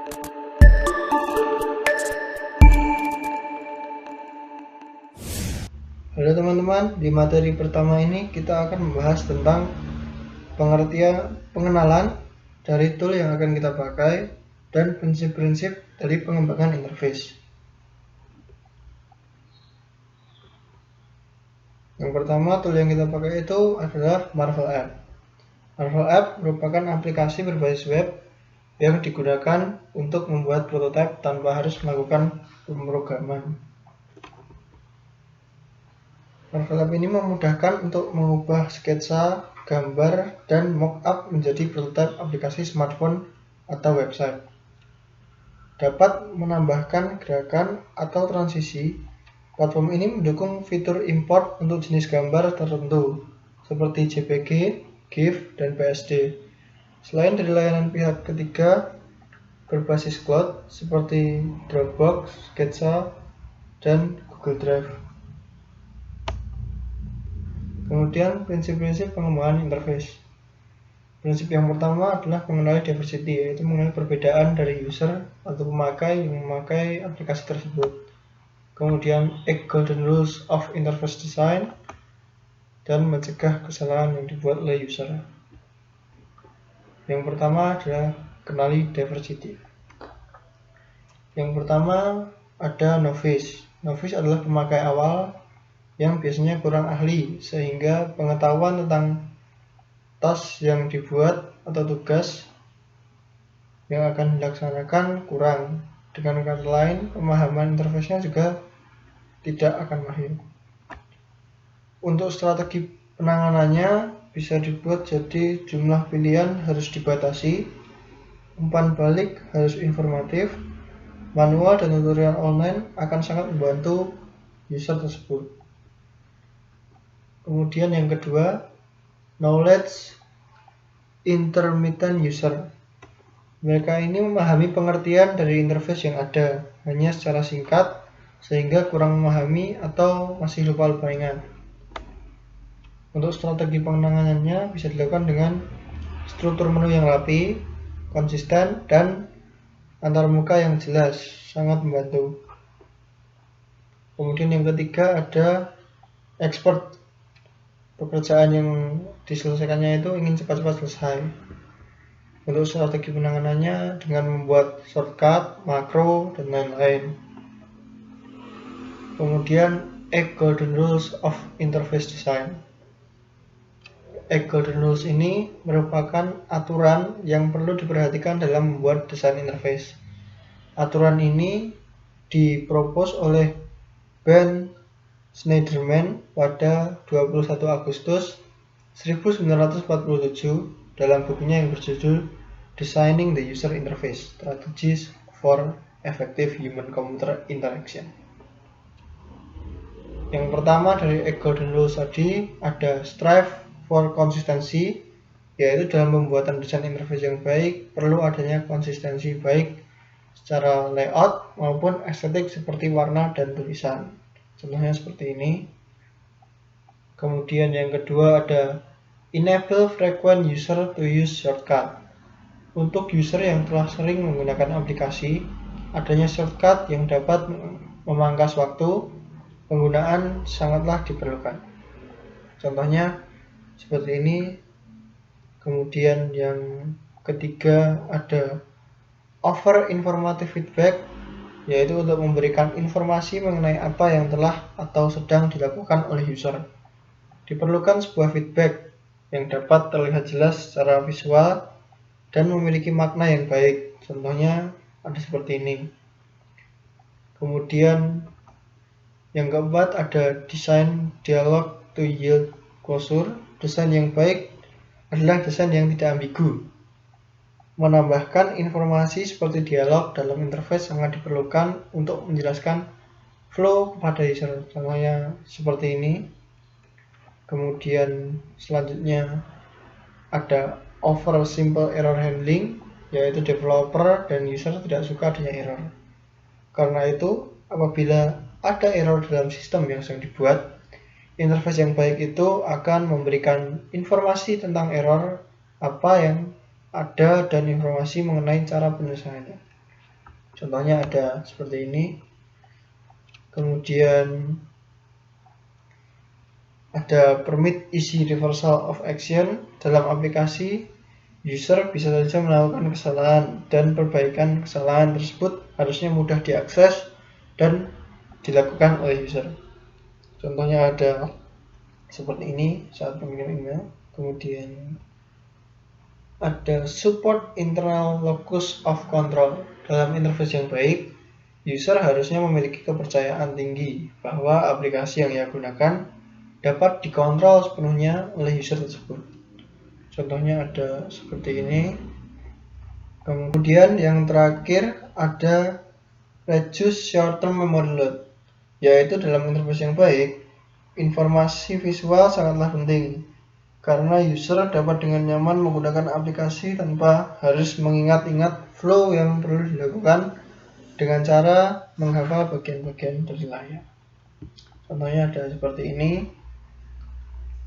Halo teman-teman, di materi pertama ini kita akan membahas tentang pengenalan dari tool yang akan kita pakai dan prinsip-prinsip dari pengembangan interface. Yang pertama, tool yang kita pakai itu adalah Marvel App. Marvel App merupakan aplikasi berbasis web yang digunakan untuk membuat prototipe tanpa harus melakukan pemrograman. Marvel App ini memudahkan untuk mengubah sketsa, gambar, dan mockup menjadi prototipe aplikasi smartphone atau website. Dapat menambahkan gerakan atau transisi. Platform ini mendukung fitur import untuk jenis gambar tertentu, seperti JPG, GIF, dan PSD. Selain dari layanan pihak ketiga berbasis cloud, seperti Dropbox, Sketsa, dan Google Drive. Kemudian prinsip-prinsip pengembangan interface. Prinsip yang pertama adalah mengenali diversity, yaitu mengenali perbedaan dari user atau pemakai yang memakai aplikasi tersebut. Kemudian 8 golden rules of interface design, dan mencegah kesalahan yang dibuat oleh user. Yang pertama adalah kenali diversity. Yang pertama ada novice. Novice adalah pemakai awal yang biasanya kurang ahli, sehingga pengetahuan tentang task yang dibuat atau tugas yang akan dilaksanakan kurang. Dengan kata lain, pemahaman interface-nya juga tidak akan mahir. Untuk strategi penanganannya bisa dibuat jadi jumlah pilihan harus dibatasi, umpan balik harus informatif, manual dan tutorial online akan sangat membantu user tersebut. Kemudian yang kedua, knowledge intermittent user. Mereka ini memahami pengertian dari interface yang ada, hanya secara singkat, sehingga kurang memahami atau masih lupa ingat. Untuk strategi penanganannya bisa dilakukan dengan struktur menu yang rapi, konsisten, dan antarmuka yang jelas, sangat membantu. Kemudian yang ketiga ada expert. Pekerjaan yang diselesaikannya itu ingin cepat-cepat selesai. Untuk strategi penanganannya dengan membuat shortcut, makro, dan lain-lain. Kemudian 8 golden rules of interface design. 8 golden rules ini merupakan aturan yang perlu diperhatikan dalam membuat desain interface. Aturan ini dipropos oleh Ben Shneiderman pada 21 Agustus 1947 dalam bukunya yang berjudul Designing the User Interface: Strategies for Effective Human-Computer Interaction. Yang pertama dari 8 golden rules tadi ada strive for consistency, yaitu dalam pembuatan desain interface yang baik perlu adanya konsistensi baik secara layout maupun estetik seperti warna dan tulisan. Contohnya seperti ini. Kemudian yang kedua ada enable frequent user to use shortcut. Untuk user yang telah sering menggunakan aplikasi, adanya shortcut yang dapat memangkas waktu penggunaan sangatlah diperlukan. Contohnya seperti ini. Kemudian yang ketiga ada offer informative feedback, yaitu untuk memberikan informasi mengenai apa yang telah atau sedang dilakukan oleh user. Diperlukan sebuah feedback yang dapat terlihat jelas secara visual dan memiliki makna yang baik. Contohnya ada seperti ini. Kemudian yang keempat ada design dialog to yield closure. Desain yang baik adalah desain yang tidak ambigu. Menambahkan informasi seperti dialog dalam interface sangat diperlukan untuk menjelaskan flow kepada user. Contohnya seperti ini. Kemudian selanjutnya ada over simple error handling, yaitu developer dan user tidak suka adanya error. Karena itu, apabila ada error dalam sistem yang sedang dibuat, interface yang baik itu akan memberikan informasi tentang error apa yang ada dan informasi mengenai cara penyelesaiannya. Contohnya ada seperti ini. Kemudian ada permit easy reversal of action. Dalam aplikasi, user bisa saja melakukan kesalahan dan perbaikan kesalahan tersebut harusnya mudah diakses dan dilakukan oleh user. Contohnya ada seperti ini saat mengirim email. Kemudian ada support internal locus of control. Dalam interface yang baik, user harusnya memiliki kepercayaan tinggi bahwa aplikasi yang ia gunakan dapat dikontrol sepenuhnya oleh user tersebut. Contohnya ada seperti ini. Kemudian yang terakhir ada reduce short-term memory load, yaitu dalam interface yang baik, informasi visual sangatlah penting karena user dapat dengan nyaman menggunakan aplikasi tanpa harus mengingat-ingat flow yang perlu dilakukan dengan cara menghafal bagian-bagian dari layar. Contohnya ada seperti ini.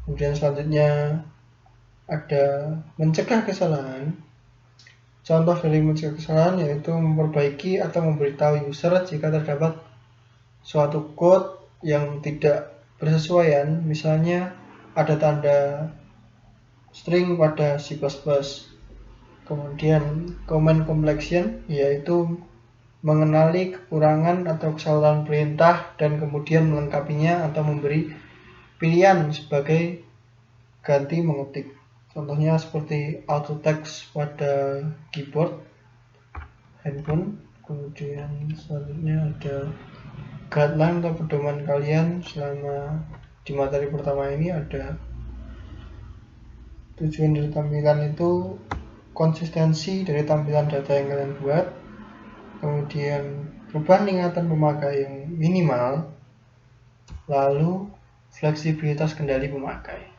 Kemudian selanjutnya ada mencegah kesalahan. Contoh dari mencegah kesalahan yaitu memperbaiki atau memberitahu user jika terdapat suatu code yang tidak bersesuaian, misalnya ada tanda string pada C++. Kemudian command completion yaitu mengenali kekurangan atau kesalahan perintah dan kemudian melengkapinya atau memberi pilihan sebagai ganti mengetik. Contohnya seperti auto text pada keyboard handphone. Kemudian selanjutnya ada guideline atau pedoman kalian selama di materi pertama ini. Ada tujuan dari tampilan itu konsistensi dari tampilan data yang kalian buat, kemudian perubahan ingatan pemakai yang minimal, lalu fleksibilitas kendali pemakai.